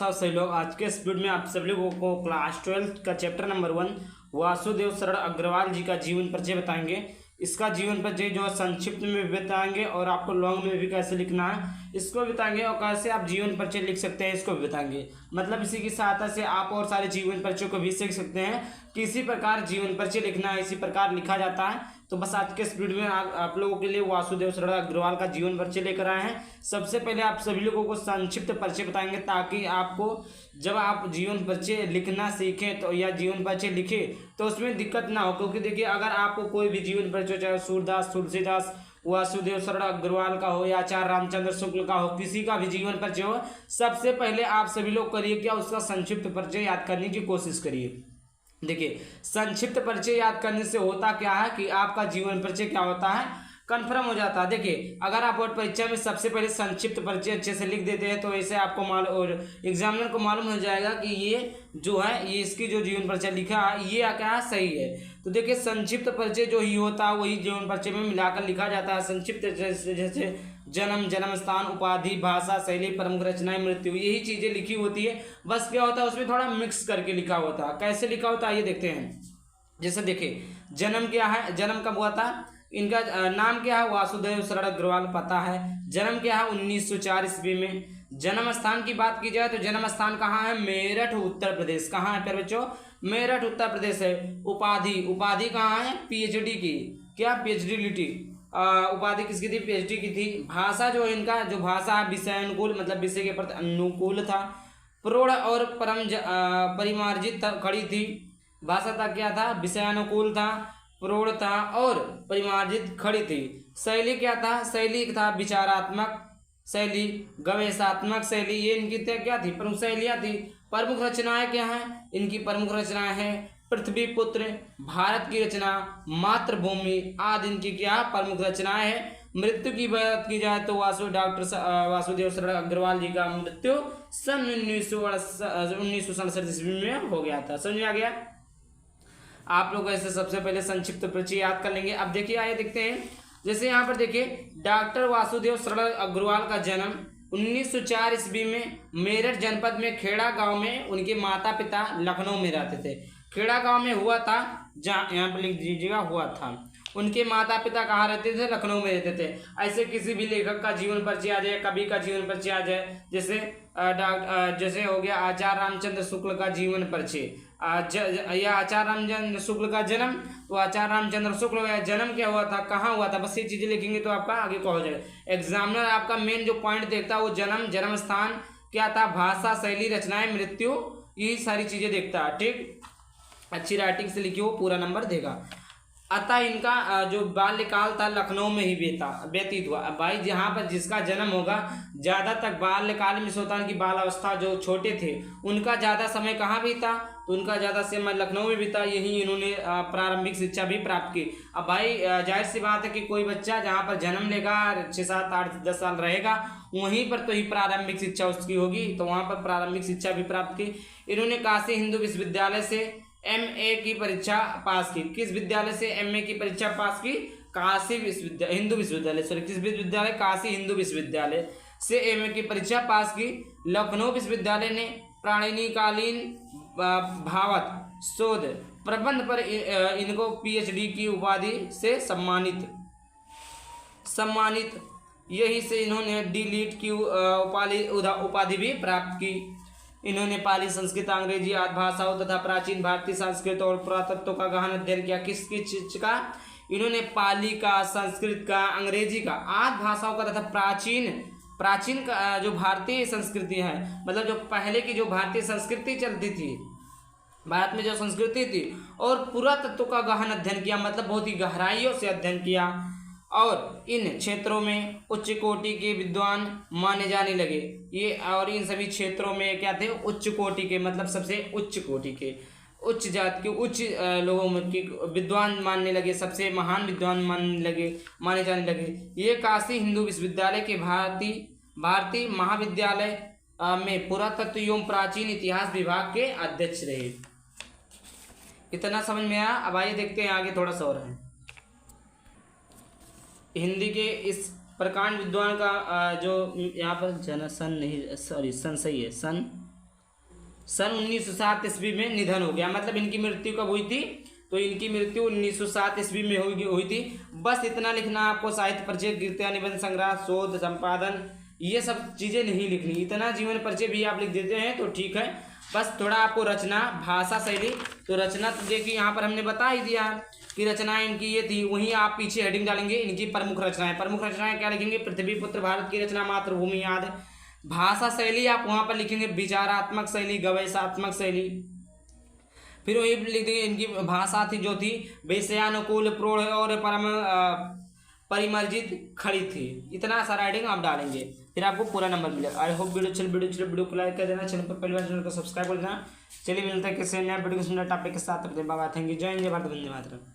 सही लोग, आज के इस वीडियो में आप सभी लोगों को क्लास 12 का चैप्टर नंबर 1 वासुदेव शरण अग्रवाल जी का जीवन परिचय बताएंगे। इसका जीवन परिचय जो है संक्षिप्त में भी बताएंगे और आपको लॉन्ग में भी कैसे लिखना है इसको बताएंगे, और कैसे आप जीवन परिचय लिख सकते हैं इसको भी बताएंगे। मतलब इसी की सहायता से आप और सारे जीवन परिचय को भी सीख सकते हैं कि इसी प्रकार जीवन परिचय लिखना है, इसी प्रकार लिखा जाता है। तो बस आज के इस वीडियो में आप लोगों के लिए वासुदेव शरण अग्रवाल का जीवन परिचय लेकर आए हैं। सबसे पहले आप सभी लोगों को संक्षिप्त परिचय बताएंगे, ताकि आपको जब आप जीवन परिचय लिखना सीखें तो या जीवन परिचय लिखें तो उसमें दिक्कत ना हो। क्योंकि देखिए, अगर आपको कोई भी जीवन परिचय चाहे सूरदास, तुलसीदास, वासुदेव शरण अग्रवाल का हो या आचार्य रामचंद्र शुक्ल का हो, किसी का भी जीवन परिचय हो, सबसे पहले आप सभी लोग करिए क्या, उसका संक्षिप्त परिचय याद करने की कोशिश करिए। देखिए, संक्षिप्त परिचय याद करने से होता क्या है कि आपका जीवन परिचय क्या होता है, कंफर्म हो जाता है। देखिए, अगर आप बोर्ड परीक्षा में सबसे पहले संक्षिप्त परिचय अच्छे से लिख देते हैं तो ऐसे आपको मालूम और एग्जामिनर को मालूम हो जाएगा कि ये जो है ये इसकी जो जीवन परिचय लिखा है ये क्या सही है। तो देखिए, संक्षिप्त परिचय जो ही होता है वही जीवन परिचय में मिलाकर लिखा जाता है। संक्षिप्त जैसे जन्म, जन्म स्थान, उपाधि, भाषा, शैली, प्रमुख रचनाएं, मृत्यु, यही चीजें लिखी होती है। बस क्या होता है उसमें थोड़ा मिक्स करके लिखा होता है। कैसे लिखा होता है ये देखते हैं। जैसे देखिए, जन्म क्या है, जन्म कब हुआ था, इनका नाम क्या है, वासुदेव शरण अग्रवाल, पता है। जन्म क्या है, 1904 ईस्वी में। जन्म स्थान की बात की जाए तो जन्म स्थान कहाँ है, मेरठ, उत्तर प्रदेश। कहाँ है प्यारे बच्चों, मेरठ, उत्तर प्रदेश है। उपाधि, उपाधि कहाँ है, पीएचडी की, क्या पीएचडी लिटी, उपाधि किसकी थी, पीएचडी की थी। भाषा जो इनका जो भाषा है विषय अनुकूल, मतलब विषय के प्रति अनुकूल था। प्रौढ़ और परिमार्जित खड़ी थी। भाषा था क्या था, विषयानुकूल था, प्रौढ़ था और परिमार्जित खड़ी थी। शैली क्या था, शैली था विचारात्मक शैली, गवेषात्मक शैली, ये इनकी क्या थी, प्रमुख शैलियाँ थी। प्रमुख रचनाएं क्या हैं, इनकी प्रमुख रचनाएं हैं पृथ्वी पुत्र, भारत की रचना, मातृभूमि आदि इनकी क्या प्रमुख रचनाएं हैं। मृत्यु की बात की जाए तो वासुदेव शरण अग्रवाल जी का मृत्यु सन 1967 ईस्वी में हो गया था। समझ में आ गया। आप लोग ऐसे सबसे पहले संक्षिप्त परिचय याद कर लेंगे। अब देखिए, आइए देखते हैं। जैसे यहाँ पर देखिए, डॉक्टर वासुदेव शरण अग्रवाल का जन्म 1904 ईस्वी में मेरठ जनपद में खेड़ा गांव में, उनके माता पिता लखनऊ में रहते थे। खेड़ा गांव में हुआ था, जहाँ यहाँ पर लिख दीजिएगा हुआ था। उनके माता पिता कहाँ रहते थे, लखनऊ में रहते थे। ऐसे किसी भी लेखक का जीवन परिचय आ जाए, कवि का जीवन परिचय आ जाए, जैसे जैसे हो गया आचार्य रामचंद्र शुक्ल का जीवन परिचय, या आचार्य रामचंद्र शुक्ल का जन्म, तो आचार्य रामचंद्र शुक्ल का जन्म क्या हुआ था, कहाँ हुआ था, बस ये चीजें लिखेंगे तो आपका आगे को हो जाएगा। एग्जामिनर आपका मेन जो पॉइंट देखता है वो जन्म, जन्म स्थान क्या था, भाषा, शैली, रचनाएं, मृत्यु, यही सारी चीजें देखता है। ठीक, अच्छी राइटिंग से लिखिए, वो पूरा नंबर देगा। अतः इनका जो बाल्यकाल था लखनऊ में ही व्यतीत हुआ। भाई, जहाँ पर जिसका जन्म होगा ज़्यादातर बाल्यकाल में होता है कि बाल अवस्था जो छोटे थे उनका ज़्यादा समय कहाँ बीता, तो उनका ज़्यादा समय लखनऊ में बीता। यही इन्होंने प्रारंभिक शिक्षा भी प्राप्त की। अब भाई, जाहिर सी बात है कि कोई बच्चा जहाँ पर जन्म लेगा 6, 7, 8, 10 साल रहेगा वहीं पर तो ही प्रारंभिक शिक्षा उसकी होगी, तो वहाँ पर प्रारंभिक शिक्षा भी प्राप्त की। इन्होंने काशी हिंदू विश्वविद्यालय से एमए की परीक्षा पास की। किस विद्यालय से एमए की परीक्षा पास की, काशी विश्वविद्यालय, हिंदू विश्वविद्यालय, सॉरी किस विश्वविद्यालय, काशी हिंदू विश्वविद्यालय से एमए की परीक्षा पास की। लखनऊ विश्वविद्यालय ने प्राचीनकालीन भावार्थ शोध प्रबंध पर इनको पीएचडी की उपाधि से सम्मानित यही से इन्होंने डी.लिट की उपाधि भी प्राप्त की। इन्होंने पाली, संस्कृत, अंग्रेजी आदि भाषाओं तथा प्राचीन भारतीय संस्कृत और पुरातत्व का गहन अध्ययन किया। किस चीज का, इन्होंने पाली का, संस्कृत का, अंग्रेजी का आदि भाषाओं का तथा प्राचीन का जो भारतीय संस्कृति है, मतलब जो पहले की जो भारतीय संस्कृति चलती थी, भारत में जो संस्कृति थी, और पुरातत्व का गहन अध्ययन किया, मतलब बहुत ही गहराइयों से अध्ययन किया। और इन क्षेत्रों में उच्च कोटि के विद्वान माने जाने लगे। ये और इन सभी क्षेत्रों में क्या थे, उच्च कोटि के, मतलब सबसे उच्च कोटि के, उच्च जाति के, उच्च लोगों में की विद्वान मानने लगे, सबसे महान विद्वान माने जाने लगे। ये काशी हिंदू विश्वविद्यालय के भारतीय महाविद्यालय में पुरातत्व एवं प्राचीन इतिहास विभाग के अध्यक्ष रहे। इतना समझ में आया। अब आइए देखते हैं आगे थोड़ा सा और है। हिंदी के इस प्रकांड विद्वान का जो यहाँ पर सन सही है, सन सन 1907 ईस्वी में निधन हो गया। मतलब इनकी मृत्यु कब हुई थी? तो इनकी मृत्यु 1907 ईस्वी में हुई थी। बस इतना लिखना आपको, साहित्य परिचय, कृतियाँ, निबंध संग्रह, शोध, संपादन, ये सब चीज़ें नहीं लिखनी। इतना जीवन परिचय भी आप लिख देते हैं तो ठीक है। बस थोड़ा आपको रचना, भाषा शैली, तो रचना तो देखिए यहाँ पर हमने बता ही दिया कि रचनाएं इनकी ये थी। वहीं आप पीछे हेडिंग डालेंगे इनकी प्रमुख रचनाएं। प्रमुख रचनाएं क्या लिखेंगे? पृथ्वीपुत्र, भारत की रचना, मातृभूमि याद। भाषा शैली आप वहाँ पर लिखेंगे विचारात्मक शैली, गवेशात्मक शैली। फिर वही लिख देंगे इनकी भाषा थी जो थी विषयानुकूल, प्रौढ़ और परिमार्जित खड़ी थी। इतना सारा राइटिंग आप डालेंगे, फिर आपको पूरा नंबर मिलेगा। आई होप वीडियो को लाइक कर देना, चैनल पर पहली बार चैनल को सब्सक्राइब कर देना। चलिए मिलते हैं किसी नए वीडियो के सुंदर टॉपिक के साथ। बाय बाय, थैंक यू, जय हिंद, जय भारत, वंदे मातरम।